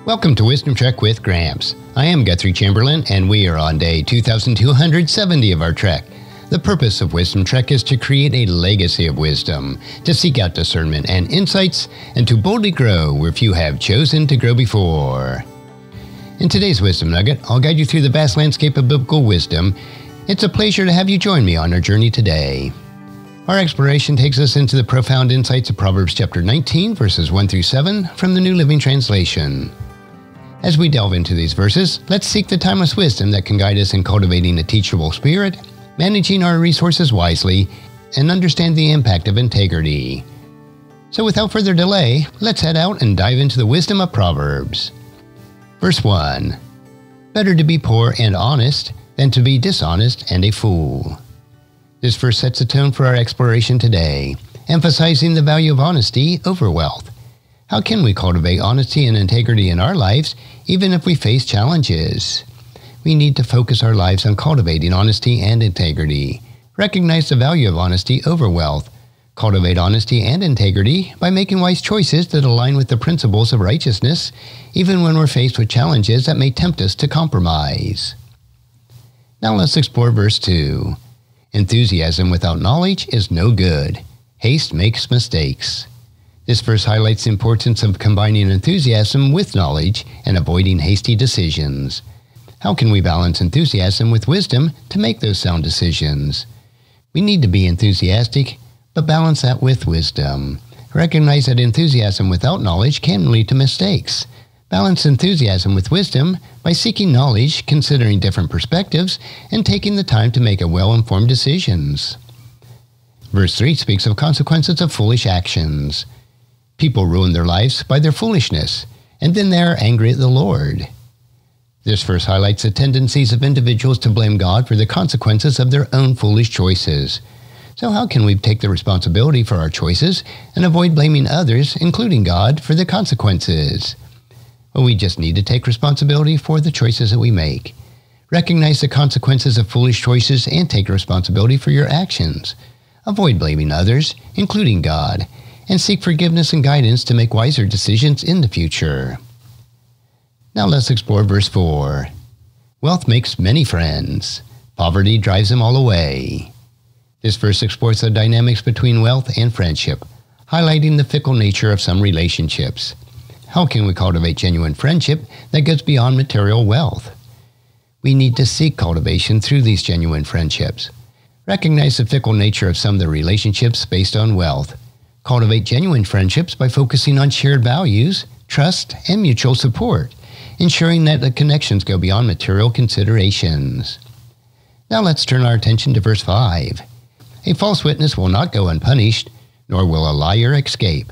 Welcome to Wisdom Trek with Gramps. I am Guthrie Chamberlain, and we are on day 2270 of our trek. The purpose of Wisdom Trek is to create a legacy of wisdom, to seek out discernment and insights, and to boldly grow where few have chosen to grow before. In today's Wisdom Nugget, I'll guide you through the vast landscape of biblical wisdom. It's a pleasure to have you join me on our journey today. Our exploration takes us into the profound insights of Proverbs chapter 19, verses 1 through 7 from the New Living Translation. As we delve into these verses, let's seek the timeless wisdom that can guide us in cultivating a teachable spirit, managing our resources wisely, and understand the impact of integrity. So without further delay, let's head out and dive into the wisdom of Proverbs. Verse 1. Better to be poor and honest than to be dishonest and a fool. This verse sets the tone for our exploration today, emphasizing the value of honesty over wealth. How can we cultivate honesty and integrity in our lives, even if we face challenges? We need to focus our lives on cultivating honesty and integrity. Recognize the value of honesty over wealth. Cultivate honesty and integrity by making wise choices that align with the principles of righteousness, even when we're faced with challenges that may tempt us to compromise. Now let's explore verse 2. Enthusiasm without knowledge is no good. Haste makes mistakes. This verse highlights the importance of combining enthusiasm with knowledge and avoiding hasty decisions. How can we balance enthusiasm with wisdom to make those sound decisions? We need to be enthusiastic, but balance that with wisdom. Recognize that enthusiasm without knowledge can lead to mistakes. Balance enthusiasm with wisdom by seeking knowledge, considering different perspectives, and taking the time to make well-informed decisions. Verse 3 speaks of consequences of foolish actions. People ruin their lives by their foolishness, and then they are angry at the Lord. This verse highlights the tendencies of individuals to blame God for the consequences of their own foolish choices. So how can we take the responsibility for our choices and avoid blaming others, including God, for the consequences? Well, we just need to take responsibility for the choices that we make. Recognize the consequences of foolish choices and take responsibility for your actions. Avoid blaming others, including God, and seek forgiveness and guidance to make wiser decisions in the future. Now let's explore verse 4. Wealth makes many friends. Poverty drives them all away. This verse explores the dynamics between wealth and friendship, highlighting the fickle nature of some relationships. How can we cultivate genuine friendship that goes beyond material wealth? We need to seek cultivation through these genuine friendships. Recognize the fickle nature of some of the relationships based on wealth. Cultivate genuine friendships by focusing on shared values, trust, and mutual support, ensuring that the connections go beyond material considerations. Now let's turn our attention to verse 5. A false witness will not go unpunished, nor will a liar escape.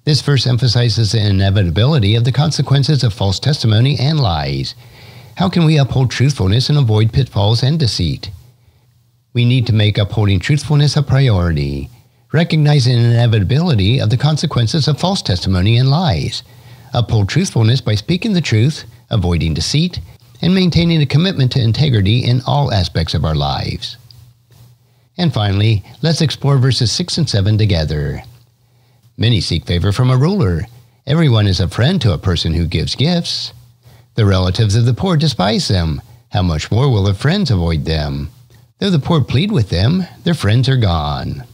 This verse emphasizes the inevitability of the consequences of false testimony and lies. How can we uphold truthfulness and avoid pitfalls and deceit? We need to make upholding truthfulness a priority. Recognize the inevitability of the consequences of false testimony and lies. Uphold truthfulness by speaking the truth, avoiding deceit, and maintaining a commitment to integrity in all aspects of our lives. And finally, let's explore verses 6 and 7 together. Many seek favor from a ruler. Everyone is a friend to a person who gives gifts. The relatives of the poor despise them. How much more will their friends avoid them? Though the poor plead with them, their friends are gone.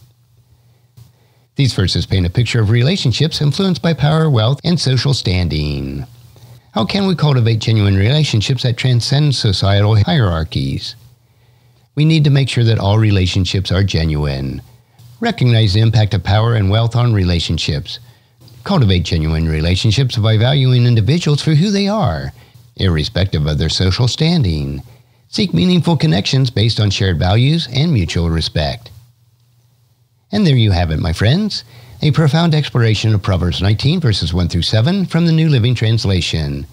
These verses paint a picture of relationships influenced by power, wealth, and social standing. How can we cultivate genuine relationships that transcend societal hierarchies? We need to make sure that all relationships are genuine. Recognize the impact of power and wealth on relationships. Cultivate genuine relationships by valuing individuals for who they are, irrespective of their social standing. Seek meaningful connections based on shared values and mutual respect. And there you have it, my friends, a profound exploration of Proverbs 19, verses 1 through 7 from the New Living Translation.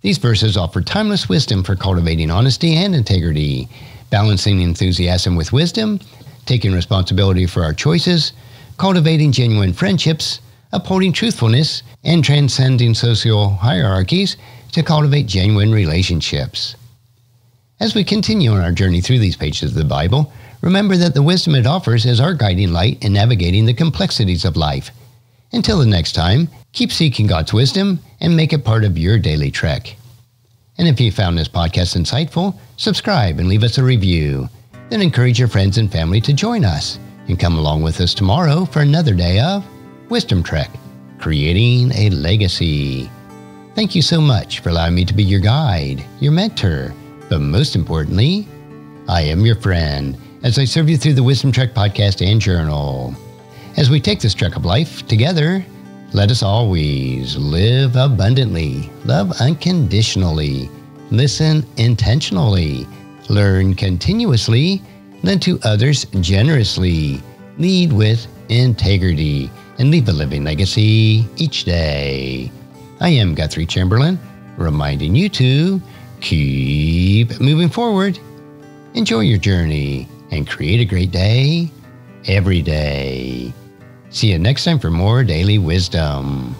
These verses offer timeless wisdom for cultivating honesty and integrity, balancing enthusiasm with wisdom, taking responsibility for our choices, cultivating genuine friendships, upholding truthfulness, and transcending social hierarchies to cultivate genuine relationships. As we continue on our journey through these pages of the Bible, remember that the wisdom it offers is our guiding light in navigating the complexities of life. Until the next time, Keep seeking God's wisdom and make it part of your daily trek. And if you found this podcast insightful, subscribe and leave us a review. Then encourage your friends and family to join us and come along with us tomorrow for another day of Wisdom Trek, creating a legacy. Thank you so much for allowing me to be your guide, your mentor, but most importantly, I am your friend as I serve you through the Wisdom Trek podcast and journal. As we take this trek of life together, let us always live abundantly, love unconditionally, listen intentionally, learn continuously, lend to others generously, lead with integrity, and leave a living legacy each day. I am Guthrie Chamberlain, reminding you to keep moving forward, enjoy your journey, and create a great day every day. See you next time for more daily wisdom.